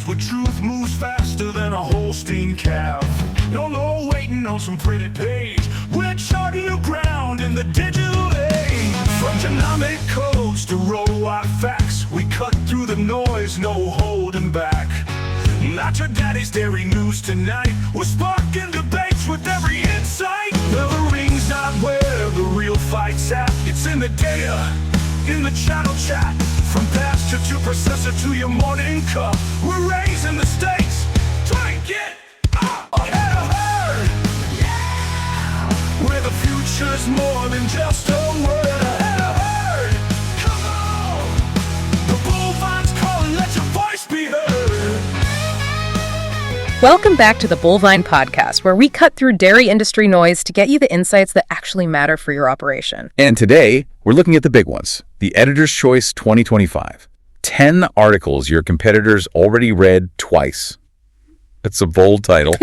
fast, where truth moves faster than a Holstein calf. No waiting on some pretty page. We're charting new ground in the digital age. From genomic codes to row-wide facts, we cut through the noise, no holding back. Not your daddy's dairy news tonight. We're sparking debates with every insight. The ring's not where the real fight's at. It's in the data, in the channel chat. From pasture to processor to your morning cup, we're raising the stakes. Try and get ahead of herd. Yeah! Where the future's more than just a word. Ahead of herd. Come on! The bullvine's calling, let your voice be heard. Welcome back to the Bullvine Podcast, where we cut through dairy industry noise to get you the insights that actually matter for your operation. And today, we're looking at the big ones, the Editor's Choice 2025. 10 articles your competitors already read twice. That's a bold title.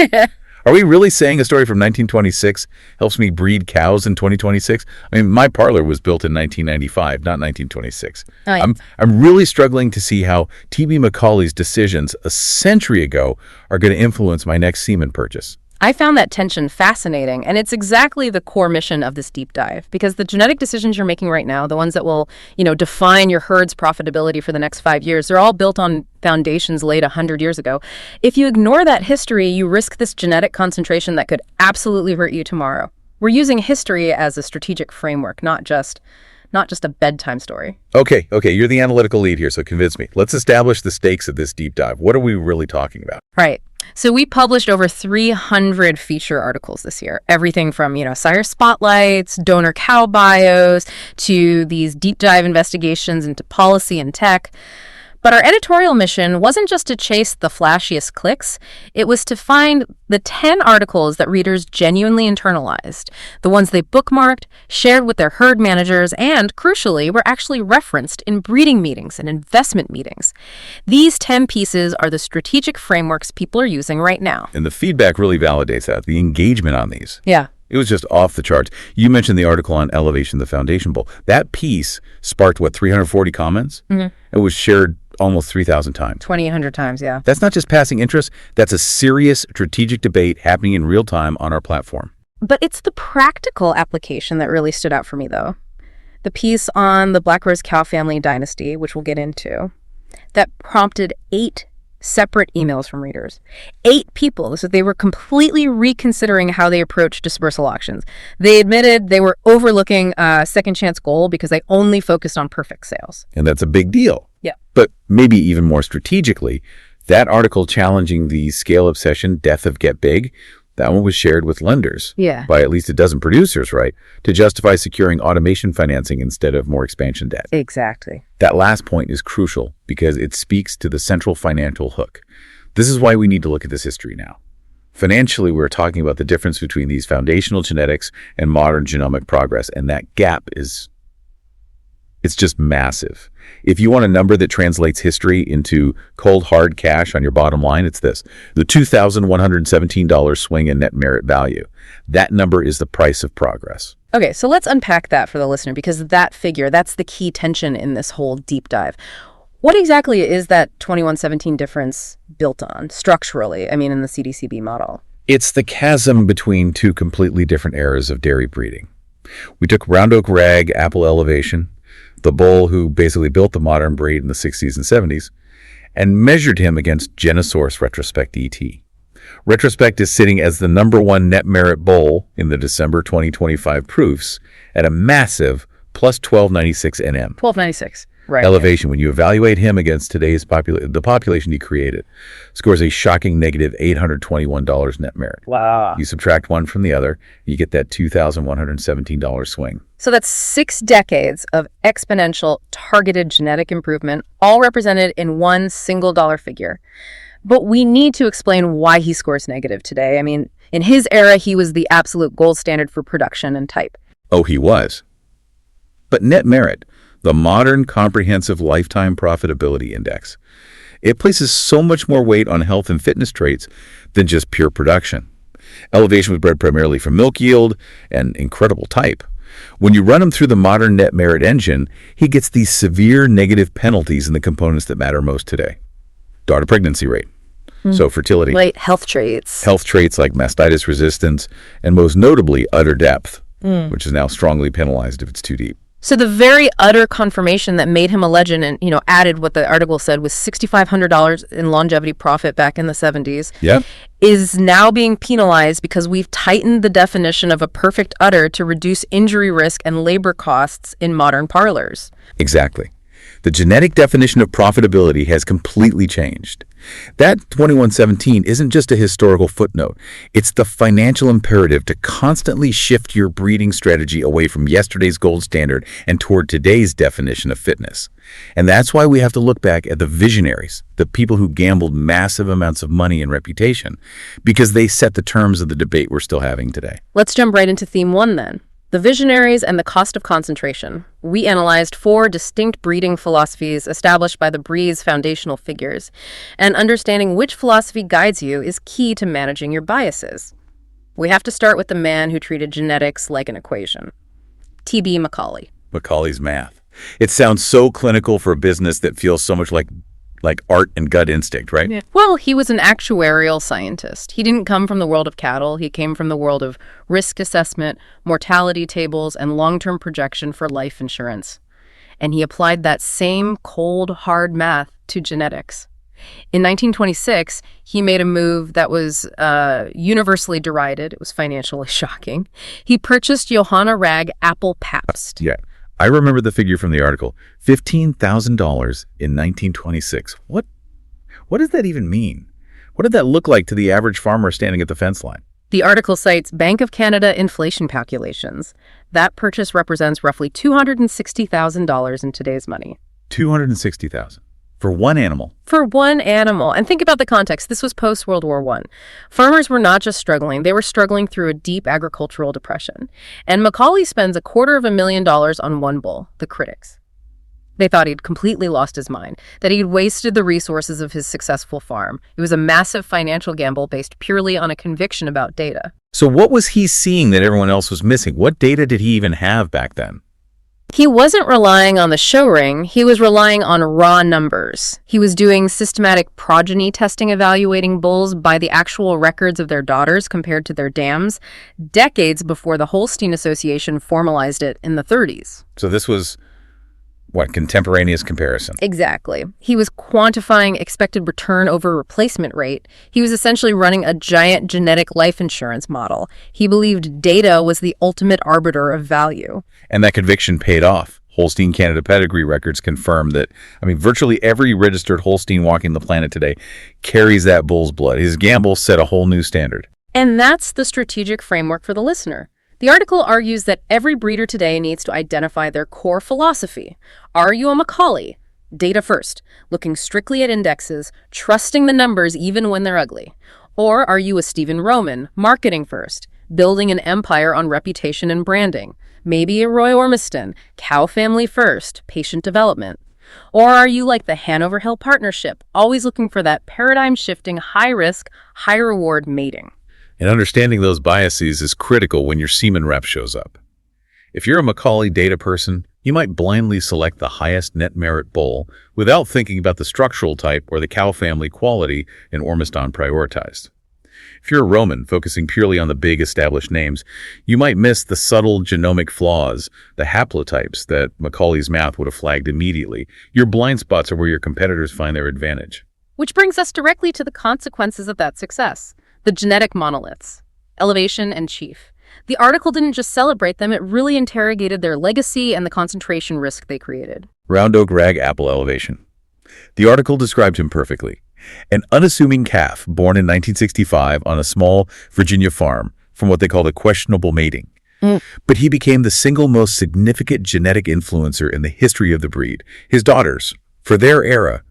Are we really saying a story from 1926 helps me breed cows in 2026? I mean, my parlor was built in 1995, not 1926. Oh, yeah. I'm really struggling to see how T.B. Macaulay's decisions a century ago are going to influence my next semen purchase. I found that tension fascinating, and it's exactly the core mission of this deep dive, because the genetic decisions you're making right now, the ones that will, define your herd's profitability for the next 5 years, they're all built on foundations laid 100 years ago. If you ignore that history, you risk this genetic concentration that could absolutely hurt you tomorrow. We're using history as a strategic framework, not just a bedtime story. Okay, you're the analytical lead here, so convince me. Let's establish the stakes of this deep dive. What are we really talking about? Right. So we published over 300 feature articles this year. Everything from, sire spotlights, donor cow bios, to these deep dive investigations into policy and tech. But our editorial mission wasn't just to chase the flashiest clicks. It was to find the 10 articles that readers genuinely internalized, the ones they bookmarked, shared with their herd managers, and, crucially, were actually referenced in breeding meetings and investment meetings. These 10 pieces are the strategic frameworks people are using right now. And the feedback really validates that, the engagement on these. Yeah. It was just off the charts. You mentioned the article on Elevation, the Foundation Bowl. That piece sparked, 340 comments? Mm-hmm. It was shared almost 3,000 times. 2,800 times, yeah. That's not just passing interest. That's a serious strategic debate happening in real time on our platform. But it's the practical application that really stood out for me, though. The piece on the Black Rose cow family dynasty, which we'll get into, that prompted 8 separate emails from readers. 8 people. So they were completely reconsidering how they approach dispersal auctions. They admitted they were overlooking a second chance goal because they only focused on perfect sales. And that's a big deal. Yeah. But maybe even more strategically, that article challenging the scale obsession, death of get big, that one was shared with lenders by at least a dozen producers, right, to justify securing automation financing instead of more expansion debt. Exactly. That last point is crucial because it speaks to the central financial hook. This is why we need to look at this history now. Financially, we're talking about the difference between these foundational genetics and modern genomic progress, and that gap it's just massive. If you want a number that translates history into cold, hard cash on your bottom line, it's this: the $2,117 swing in net merit value. That number is the price of progress. Okay, so let's unpack that for the listener, because that figure, that's the key tension in this whole deep dive. What exactly is that 2117 difference built on structurally, in the CDCB model? It's the chasm between two completely different eras of dairy breeding. We took Round Oak Rag, Apple Elevation, the bull who basically built the modern breed in the 60s and 70s, and measured him against Genosource Retrospect ET. Retrospect is sitting as the #1 net merit bull in the December 2025 proofs at a massive plus 1296 NM. 1296. Right. Elevation, when you evaluate him against today's the population he created, scores a shocking negative $821 net merit. Wow. You subtract one from the other, you get that $2,117 swing. So that's 6 decades of exponential targeted genetic improvement, all represented in one single dollar figure. But we need to explain why he scores negative today. In his era, he was the absolute gold standard for production and type. Oh, he was. But net merit, the modern comprehensive lifetime profitability index, it places so much more weight on health and fitness traits than just pure production. Elevation was bred primarily for milk yield and incredible type. When you run him through the modern net merit engine, he gets these severe negative penalties in the components that matter most today. daughter pregnancy rate. So fertility. Right, health traits. Health traits like mastitis resistance, and most notably, udder depth, which is now strongly penalized if it's too deep. So the very udder conformation that made him a legend and, added what the article said was $6,500 in longevity profit back in the 70s. Yeah. Is now being penalized because we've tightened the definition of a perfect udder to reduce injury risk and labor costs in modern parlors. Exactly. The genetic definition of profitability has completely changed. That 2117 isn't just a historical footnote. It's the financial imperative to constantly shift your breeding strategy away from yesterday's gold standard and toward today's definition of fitness. And that's why we have to look back at the visionaries, the people who gambled massive amounts of money and reputation, because they set the terms of the debate we're still having today. Let's jump right into theme 1 then. The visionaries and the cost of concentration. We analyzed 4 distinct breeding philosophies established by the breed's foundational figures, and understanding which philosophy guides you is key to managing your biases. We have to start with the man who treated genetics like an equation. T.B. Macaulay. Macaulay's math. It sounds so clinical for a business that feels so much like art and gut instinct, right? Yeah. Well, he was an actuarial scientist. He didn't come from the world of cattle. He came from the world of risk assessment, mortality tables, and long-term projection for life insurance. And he applied that same cold, hard math to genetics. In 1926, he made a move that was universally derided. It was financially shocking. He purchased Johanna Rag Apple Pabst. Yeah. I remember the figure from the article, $15,000 in 1926. What does that even mean? What did that look like to the average farmer standing at the fence line? The article cites Bank of Canada inflation calculations. That purchase represents roughly $260,000 in today's money. $260,000 for one animal. For one animal. And think about the context. This was post-World War I. Farmers were not just struggling. They were struggling through a deep agricultural depression. And Macaulay spends $250,000 on one bull, the critics. They thought he'd completely lost his mind, that he'd wasted the resources of his successful farm. It was a massive financial gamble based purely on a conviction about data. So what was he seeing that everyone else was missing? What data did he even have back then? He wasn't relying on the show ring, he was relying on raw numbers. He was doing systematic progeny testing, evaluating bulls by the actual records of their daughters compared to their dams, decades before the Holstein Association formalized it in the 30s. So this was, contemporaneous comparison? Exactly. He was quantifying expected return over replacement rate. He was essentially running a giant genetic life insurance model. He believed data was the ultimate arbiter of value. And that conviction paid off. Holstein Canada pedigree records confirm that, virtually every registered Holstein walking the planet today carries that bull's blood. His gamble set a whole new standard. And that's the strategic framework for the listener. The article argues that every breeder today needs to identify their core philosophy. Are you a Macaulay? Data first, looking strictly at indexes, trusting the numbers even when they're ugly. Or are you a Stephen Roman, marketing first, building an empire on reputation and branding? Maybe a Roy Ormiston, cow family first, patient development. Or are you like the Hanover Hill Partnership, always looking for that paradigm-shifting, high-risk, high-reward mating? And understanding those biases is critical when your semen rep shows up. If you're a Macaulay data person, you might blindly select the highest net merit bull without thinking about the structural type or the cow family quality in Ormiston prioritized. If you're a Roman, focusing purely on the big established names, you might miss the subtle genomic flaws, the haplotypes that Macaulay's math would have flagged immediately. Your blind spots are where your competitors find their advantage. Which brings us directly to the consequences of that success. The genetic monoliths, Elevation and Chief. The article didn't just celebrate them, it really interrogated their legacy and the concentration risk they created. Round Oak Rag Apple Elevation. The article described him perfectly. An unassuming calf born in 1965 on a small Virginia farm from what they called a questionable mating. But he became the single most significant genetic influencer in the history of the breed. His daughters, for their era,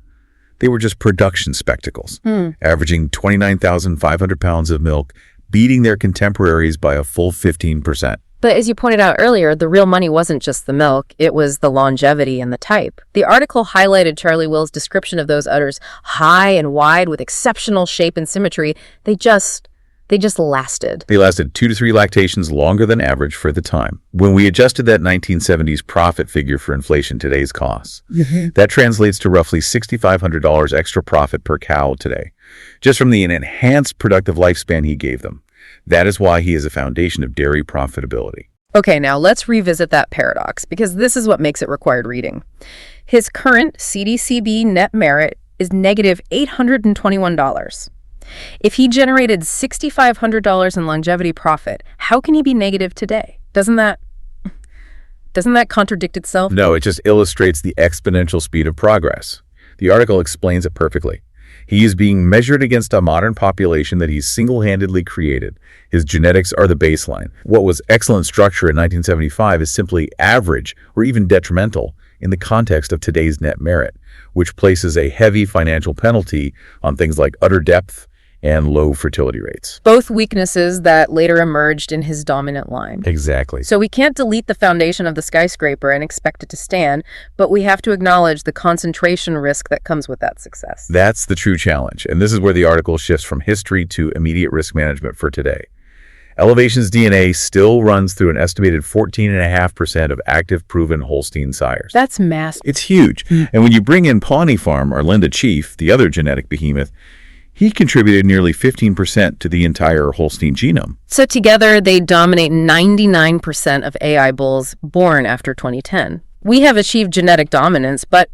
they were just production spectacles, averaging 29,500 pounds of milk, beating their contemporaries by a full 15%. But as you pointed out earlier, the real money wasn't just the milk, it was the longevity and the type. The article highlighted Charlie Will's description of those udders, high and wide with exceptional shape and symmetry. They just They just lasted. They lasted 2 to 3 lactations longer than average for the time. When we adjusted that 1970s profit figure for inflation, today's costs, that translates to roughly $6,500 extra profit per cow today, just from the enhanced productive lifespan he gave them. That is why he is a foundation of dairy profitability. Okay, now let's revisit that paradox, because this is what makes it required reading. His current CDCB net merit is negative $821. If he generated $6,500 in longevity profit, how can he be negative today? Doesn't that contradict itself? No, it just illustrates the exponential speed of progress. The article explains it perfectly. He is being measured against a modern population that he's single-handedly created. His genetics are the baseline. What was excellent structure in 1975 is simply average or even detrimental in the context of today's net merit, which places a heavy financial penalty on things like utter depth and low fertility rates. Both weaknesses that later emerged in his dominant line. Exactly. So we can't delete the foundation of the skyscraper and expect it to stand, but we have to acknowledge the concentration risk that comes with that success. That's the true challenge, and this is where the article shifts from history to immediate risk management for today. Elevation's DNA still runs through an estimated 14.5% of active proven Holstein sires. That's massive. It's huge. And when you bring in Pawnee Farm or Linda Chief, the other genetic behemoth, he contributed nearly 15% to the entire Holstein genome. So together, they dominate 99% of AI bulls born after 2010. We have achieved genetic dominance, but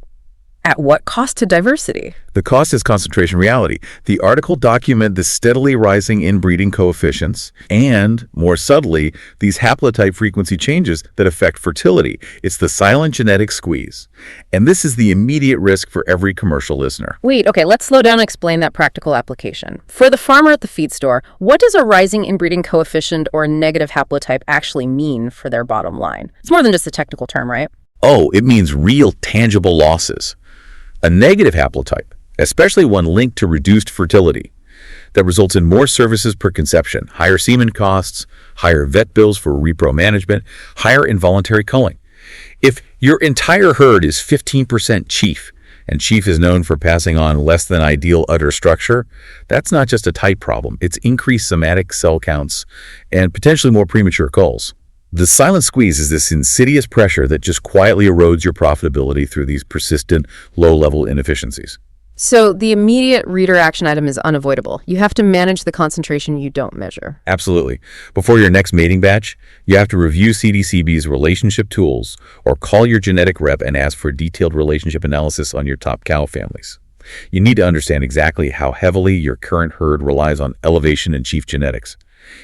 at what cost to diversity? The cost is concentration reality. The article documents the steadily rising inbreeding coefficients and, more subtly, these haplotype frequency changes that affect fertility. It's the silent genetic squeeze. And this is the immediate risk for every commercial listener. Wait, okay, let's slow down and explain that practical application. For the farmer at the feed store, what does a rising inbreeding coefficient or negative haplotype actually mean for their bottom line? It's more than just a technical term, right? Oh, it means real, tangible losses. A negative haplotype, especially one linked to reduced fertility, that results in more services per conception, higher semen costs, higher vet bills for repro management, higher involuntary culling. If your entire herd is 15% chief, and chief is known for passing on less than ideal udder structure, that's not just a type problem, it's increased somatic cell counts and potentially more premature culls. The silent squeeze is this insidious pressure that just quietly erodes your profitability through these persistent, low-level inefficiencies. So the immediate reader action item is unavoidable. You have to manage the concentration you don't measure. Absolutely. Before your next mating batch, you have to review CDCB's relationship tools or call your genetic rep and ask for detailed relationship analysis on your top cow families. You need to understand exactly how heavily your current herd relies on elevation and chief genetics.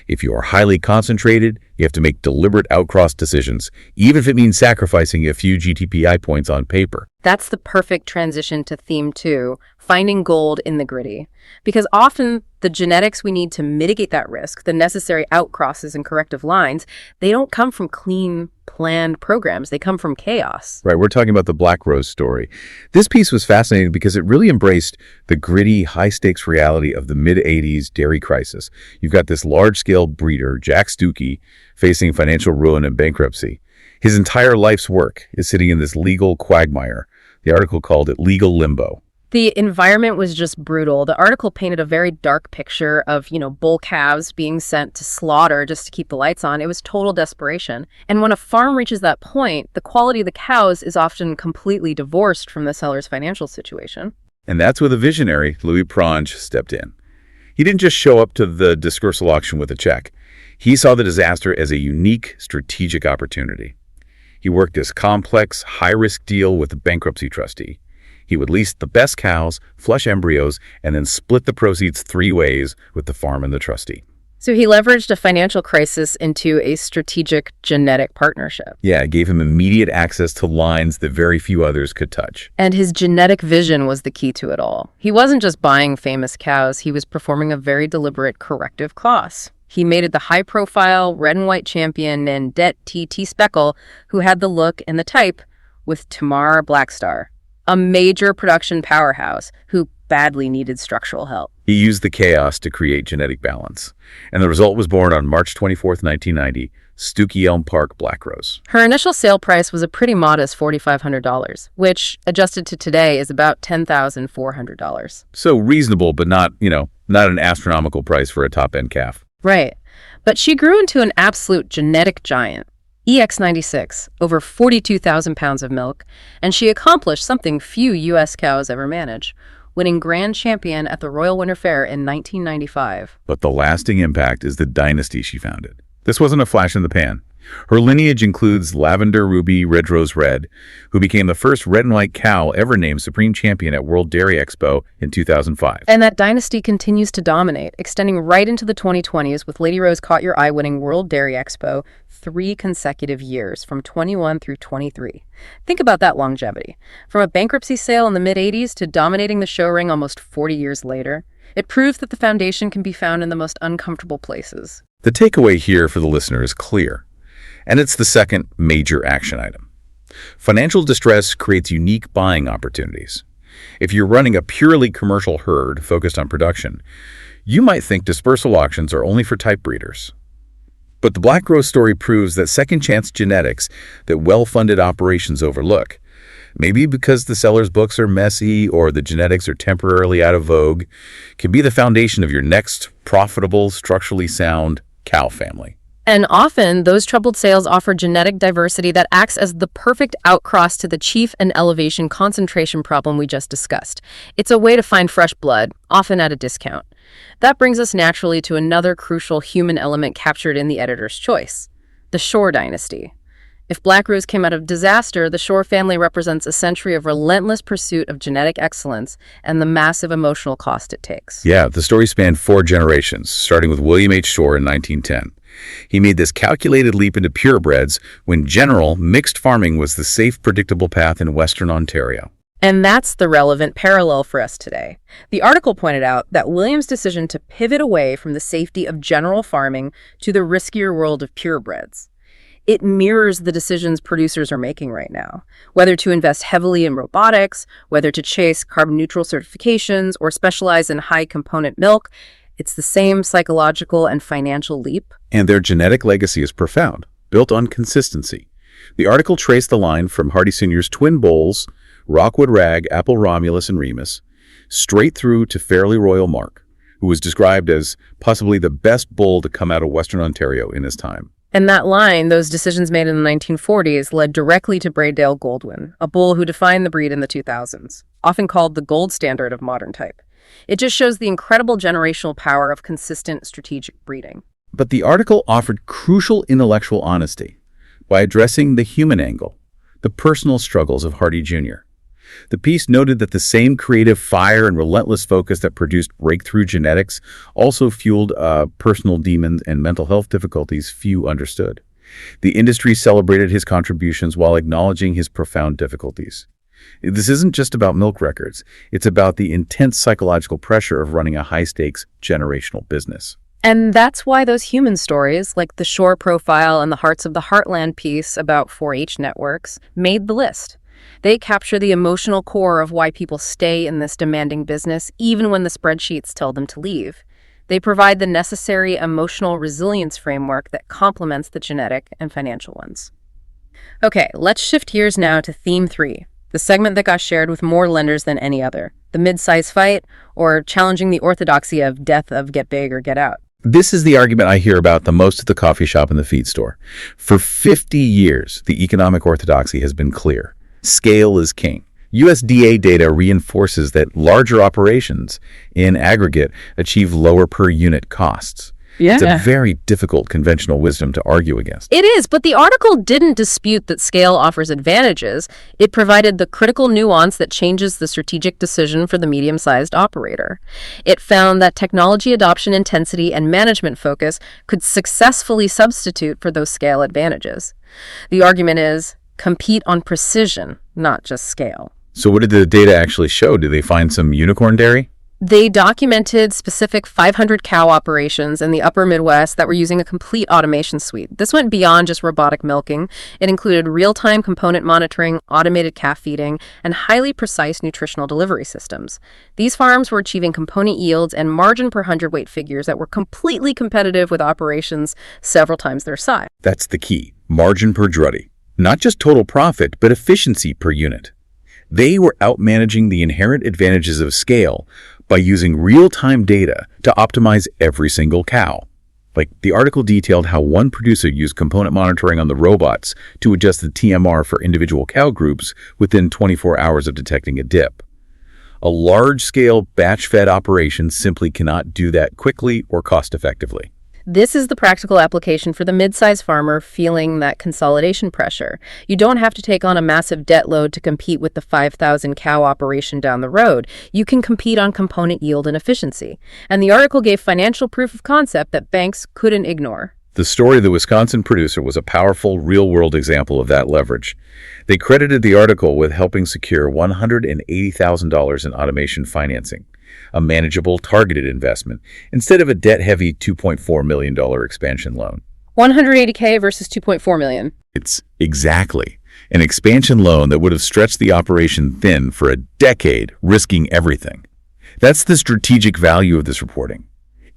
If you are highly concentrated, you have to make deliberate outcross decisions, even if it means sacrificing a few GTPI points on paper. That's the perfect transition to theme 2, finding gold in the gritty. Because often the genetics we need to mitigate that risk, the necessary outcrosses and corrective lines, they don't come from clean, planned programs. They come from chaos. Right, we're talking about the Black Rose story. This piece was fascinating because it really embraced the gritty, high-stakes reality of the mid-'80s dairy crisis. You've got this large-scale breeder, Jack Stuckey, facing financial ruin and bankruptcy. His entire life's work is sitting in this legal quagmire. The article called it legal limbo. The environment was just brutal. The article painted a very dark picture of, bull calves being sent to slaughter just to keep the lights on. It was total desperation. And when a farm reaches that point, the quality of the cows is often completely divorced from the seller's financial situation. And that's where the visionary, Louis Prange, stepped in. He didn't just show up to the dispersal auction with a check. He saw the disaster as a unique strategic opportunity. He worked this complex, high-risk deal with the bankruptcy trustee. He would lease the best cows, flush embryos, and then split the proceeds 3 ways with the farm and the trustee. So he leveraged a financial crisis into a strategic genetic partnership. Yeah, it gave him immediate access to lines that very few others could touch. And his genetic vision was the key to it all. He wasn't just buying famous cows, he was performing a very deliberate corrective clause. He mated the high-profile red and white champion Nandet TT Speckle, who had the look and the type, with Tamar Blackstar, a major production powerhouse who badly needed structural help. He used the chaos to create genetic balance. And the result was born on March 24th, 1990, Stuckey Elm Park Black Rose. Her initial sale price was a pretty modest $4,500, which, adjusted to today, is about $10,400. So reasonable, but not, not an astronomical price for a top-end calf. Right. But she grew into an absolute genetic giant. EX96, over 42,000 pounds of milk, and she accomplished something few U.S. cows ever manage, winning Grand Champion at the Royal Winter Fair in 1995. But the lasting impact is the dynasty she founded. This wasn't a flash in the pan. Her lineage includes Lavender Ruby Red Rose Red, who became the first red and white cow ever named Supreme Champion at World Dairy Expo in 2005. And that dynasty continues to dominate, extending right into the 2020s with Lady Rose Caught Your Eye winning World Dairy Expo 3 consecutive years, from 21 through 23. Think about that longevity. From a bankruptcy sale in the mid-'80s to dominating the show ring almost 40 years later, it proves that the foundation can be found in the most uncomfortable places. The takeaway here for the listener is clear, and it's the second major action item. Financial distress creates unique buying opportunities. If you're running a purely commercial herd focused on production, you might think dispersal auctions are only for type breeders. But the Black Rose story proves that second-chance genetics that well-funded operations overlook, maybe because the seller's books are messy or the genetics are temporarily out of vogue, can be the foundation of your next profitable, structurally sound cow family. And often, those troubled sales offer genetic diversity that acts as the perfect outcross to the chief and elevation concentration problem we just discussed. It's a way to find fresh blood, often at a discount. That brings us naturally to another crucial human element captured in the editor's choice: the Shore dynasty. If Black Rose came out of disaster, the Shore family represents a century of relentless pursuit of genetic excellence and the massive emotional cost it takes. Yeah, the story spanned 4 generations, starting with William H. Shore in 1910. He made this calculated leap into purebreds when general, mixed farming was the safe, predictable path in Western Ontario. And that's the relevant parallel for us today. The article pointed out that William's decision to pivot away from the safety of general farming to the riskier world of purebreds. It mirrors the decisions producers are making right now, whether to invest heavily in robotics, whether to chase carbon-neutral certifications, or specialize in high-component milk. It's the same psychological and financial leap. And their genetic legacy is profound, built on consistency. The article traced the line from Hardy Sr.'s twin bulls, Rockwood Rag, Apple Romulus and Remus, straight through to Fairly Royal Mark, who was described as possibly the best bull to come out of Western Ontario in his time. And that line, those decisions made in the 1940s, led directly to Braidale Goldwyn, a bull who defined the breed in the 2000s, often called the gold standard of modern type. It just shows the incredible generational power of consistent strategic breeding. But the article offered crucial intellectual honesty by addressing the human angle, the personal struggles of Hardy Jr. The piece noted that the same creative fire and relentless focus that produced breakthrough genetics also fueled personal demons and mental health difficulties few understood. The industry celebrated his contributions while acknowledging his profound difficulties. This isn't just about milk records. It's about the intense psychological pressure of running a high-stakes generational business. And that's why those human stories, like the Shore profile and the Hearts of the Heartland piece about 4-H networks, made the list. They capture the emotional core of why people stay in this demanding business, even when the spreadsheets tell them to leave. They provide the necessary emotional resilience framework that complements the genetic and financial ones. Okay, let's shift gears now to Theme 3, the segment that got shared with more lenders than any other: the mid-size fight, or challenging the orthodoxy of death of get big or get out. This is the argument I hear about the most at the coffee shop and the feed store. For 50 years, the economic orthodoxy has been clear. Scale is king. USDA data reinforces that larger operations, in aggregate, achieve lower per-unit costs. Yeah. It's a very difficult conventional wisdom to argue against. It is, but the article didn't dispute that scale offers advantages. It provided the critical nuance that changes the strategic decision for the medium-sized operator. It found that technology adoption intensity and management focus could successfully substitute for those scale advantages. The argument is, compete on precision, not just scale. So what did the data actually show? Did they find some unicorn dairy? They documented specific 500 cow operations in the upper Midwest that were using a complete automation suite. This went beyond just robotic milking. It included real-time component monitoring, automated calf feeding, and highly precise nutritional delivery systems. These farms were achieving component yields and margin per hundredweight figures that were completely competitive with operations several times their size. That's the key. Margin per druddy. Not just total profit, but efficiency per unit. They were outmanaging the inherent advantages of scale by using real-time data to optimize every single cow. Like, the article detailed how one producer used component monitoring on the robots to adjust the TMR for individual cow groups within 24 hours of detecting a dip. A large-scale batch-fed operation simply cannot do that quickly or cost-effectively. This is the practical application for the mid-sized farmer feeling that consolidation pressure. You don't have to take on a massive debt load to compete with the 5,000 cow operation down the road. You can compete on component yield and efficiency. And the article gave financial proof of concept that banks couldn't ignore. The story of the Wisconsin producer was a powerful, real-world example of that leverage. They credited the article with helping secure $180,000 in automation financing, a manageable, targeted investment, instead of a debt-heavy $2.4 million expansion loan. $180K versus $2.4 million. It's exactly an expansion loan that would have stretched the operation thin for a decade, risking everything. That's the strategic value of this reporting.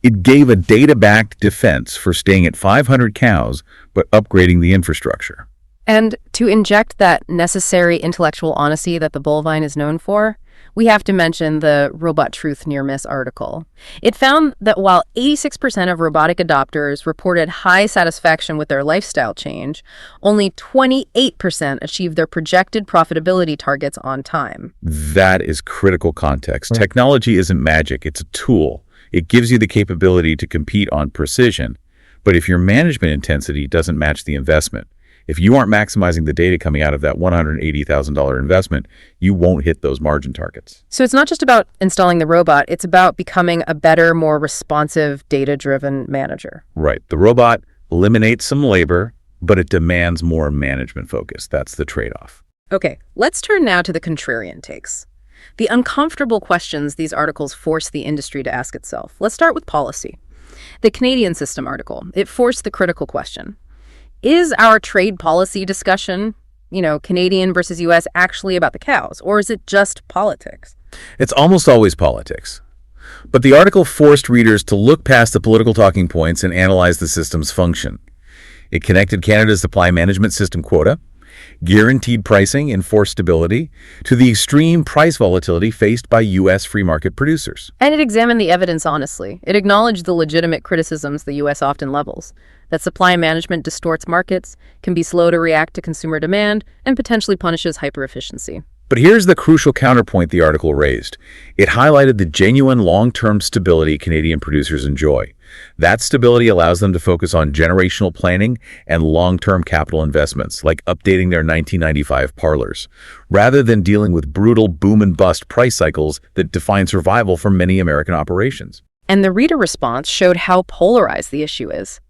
It gave a data-backed defense for staying at 500 cows, but upgrading the infrastructure. And to inject that necessary intellectual honesty that the bovine is known for, we have to mention the Robot Truth Near Miss article. It found that while 86% of robotic adopters reported high satisfaction with their lifestyle change, only 28% achieved their projected profitability targets on time. That is critical context. Technology isn't magic, it's a tool. It gives you the capability to compete on precision, but if your management intensity doesn't match the investment, if you aren't maximizing the data coming out of that $180,000 investment, you won't hit those margin targets. So it's not just about installing the robot, it's about becoming a better, more responsive, data-driven manager. Right. The robot eliminates some labor, but it demands more management focus. That's the trade-off. Okay, let's turn now to the contrarian takes. The uncomfortable questions these articles force the industry to ask itself. Let's start with policy. The Canadian System article, it forced the critical question. Is our trade policy discussion, Canadian versus U.S., actually about the cows, or is it just politics? It's almost always politics. But the article forced readers to look past the political talking points and analyze the system's function. It connected Canada's supply management system quota, guaranteed pricing and forced stability, to the extreme price volatility faced by U.S. free market producers. And it examined the evidence honestly. It acknowledged the legitimate criticisms the U.S. often levels, that supply management distorts markets, can be slow to react to consumer demand, and potentially punishes hyper-efficiency. But here's the crucial counterpoint the article raised. It highlighted the genuine long-term stability Canadian producers enjoy. That stability allows them to focus on generational planning and long-term capital investments, like updating their 1995 parlors, rather than dealing with brutal boom-and-bust price cycles that define survival for many American operations. And the reader response showed how polarized the issue is.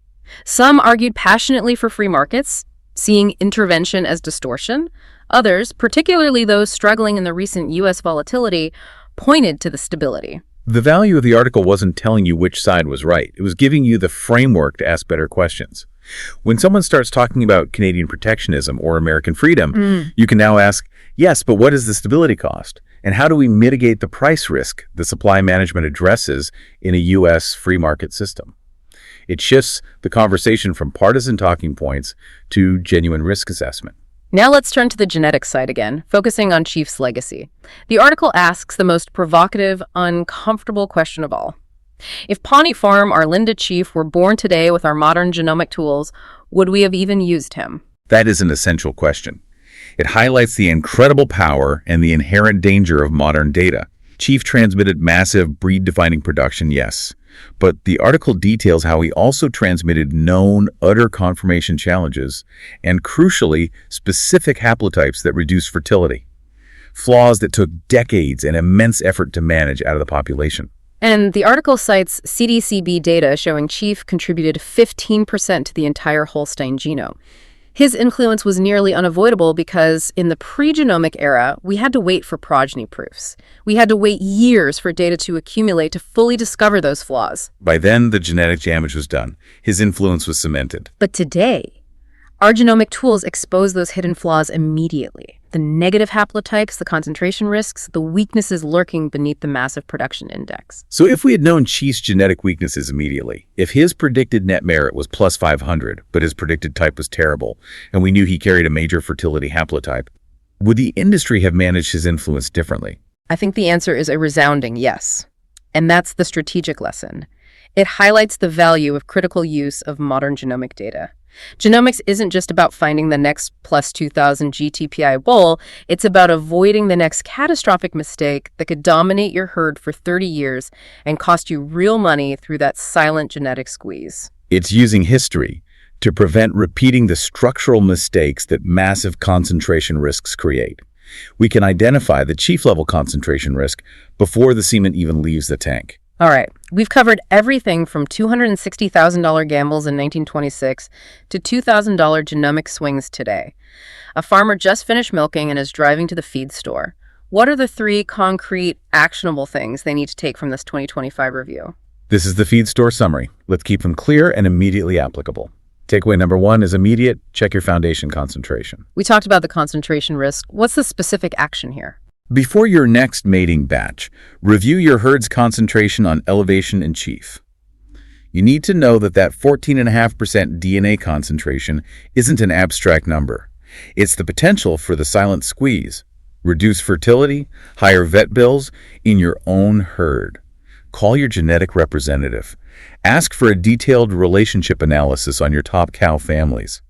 Some argued passionately for free markets, seeing intervention as distortion. Others, particularly those struggling in the recent U.S. volatility, pointed to the stability. The value of the article wasn't telling you which side was right. It was giving you the framework to ask better questions. When someone starts talking about Canadian protectionism or American freedom, you can now ask, yes, but what is the stability cost? And how do we mitigate the price risk the supply management addresses in a U.S. free market system? It shifts the conversation from partisan talking points to genuine risk assessment. Now let's turn to the genetics side again, focusing on Chief's legacy. The article asks the most provocative, uncomfortable question of all. If Pawnee Farm, our Linda Chief, were born today with our modern genomic tools, would we have even used him? That is an essential question. It highlights the incredible power and the inherent danger of modern data. Chief transmitted massive breed-defining production, yes. But the article details how he also transmitted known, utter conformation challenges and, crucially, specific haplotypes that reduce fertility. Flaws that took decades and immense effort to manage out of the population. And the article cites CDCB data showing Chief contributed 15% to the entire Holstein genome. His influence was nearly unavoidable because in the pre-genomic era, we had to wait for progeny proofs. We had to wait years for data to accumulate to fully discover those flaws. By then, the genetic damage was done. His influence was cemented. But today, our genomic tools expose those hidden flaws immediately. The negative haplotypes, the concentration risks, the weaknesses lurking beneath the massive production index. So if we had known Chief's genetic weaknesses immediately, if his predicted net merit was plus 500, but his predicted type was terrible, and we knew he carried a major fertility haplotype, would the industry have managed his influence differently? I think the answer is a resounding yes. And that's the strategic lesson. It highlights the value of critical use of modern genomic data. Genomics isn't just about finding the next plus 2,000 GTPI bull, it's about avoiding the next catastrophic mistake that could dominate your herd for 30 years and cost you real money through that silent genetic squeeze. It's using history to prevent repeating the structural mistakes that massive concentration risks create. We can identify the chief-level concentration risk before the semen even leaves the tank. All right, we've covered everything from $260,000 gambles in 1926 to $2,000 genomic swings today. A farmer just finished milking and is driving to the feed store. What are the 3 concrete, actionable things they need to take from this 2025 review? This is the feed store summary. Let's keep them clear and immediately applicable. Takeaway number 1 is immediate. Check your foundation concentration. We talked about the concentration risk. What's the specific action here? Before your next mating batch, review your herd's concentration on elevation in chief. You need to know that 14.5% DNA concentration isn't an abstract number. It's the potential for the silent squeeze, reduce fertility, higher vet bills in your own herd. Call your genetic representative. Ask for a detailed relationship analysis on your top cow families.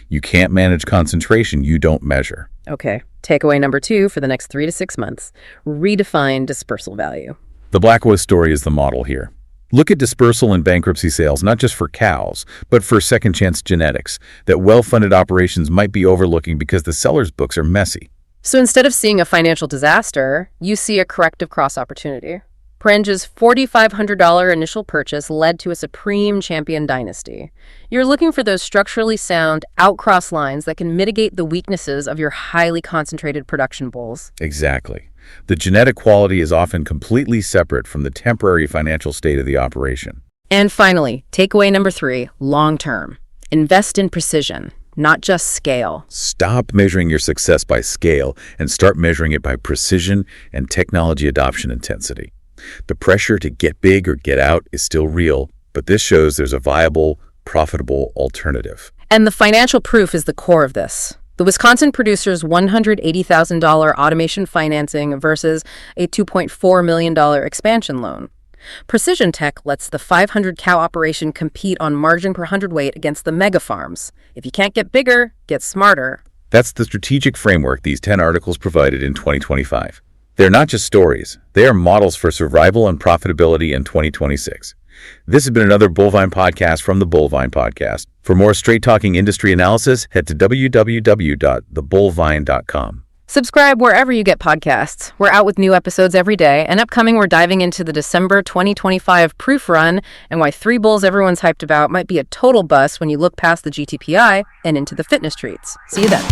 You can't manage concentration you don't measure. Okay, takeaway number 2 for the next 3 to 6 months. Redefine dispersal value. The Blackwood story is the model here. Look at dispersal and bankruptcy sales not just for cows, but for second-chance genetics that well-funded operations might be overlooking because the seller's books are messy. So instead of seeing a financial disaster, you see a corrective cross opportunity. Prenge's $4,500 initial purchase led to a supreme champion dynasty. You're looking for those structurally sound, outcross lines that can mitigate the weaknesses of your highly concentrated production bulls. Exactly. The genetic quality is often completely separate from the temporary financial state of the operation. And finally, takeaway number 3, long-term. Invest in precision, not just scale. Stop measuring your success by scale and start measuring it by precision and technology adoption intensity. The pressure to get big or get out is still real, but this shows there's a viable, profitable alternative. And the financial proof is the core of this. The Wisconsin producer's $180,000 automation financing versus a $2.4 million expansion loan. Precision Tech lets the 500-cow operation compete on margin per hundredweight against the mega farms. If you can't get bigger, get smarter. That's the strategic framework these 10 articles provided in 2025. They're not just stories. They are models for survival and profitability in 2026. This has been another Bullvine podcast from the Bullvine Podcast. For more straight-talking industry analysis, head to www.thebullvine.com. Subscribe wherever you get podcasts. We're out with new episodes every day, and upcoming we're diving into the December 2025 proof run and why 3 bulls everyone's hyped about might be a total bust when you look past the GTPI and into the fitness treats. See you then.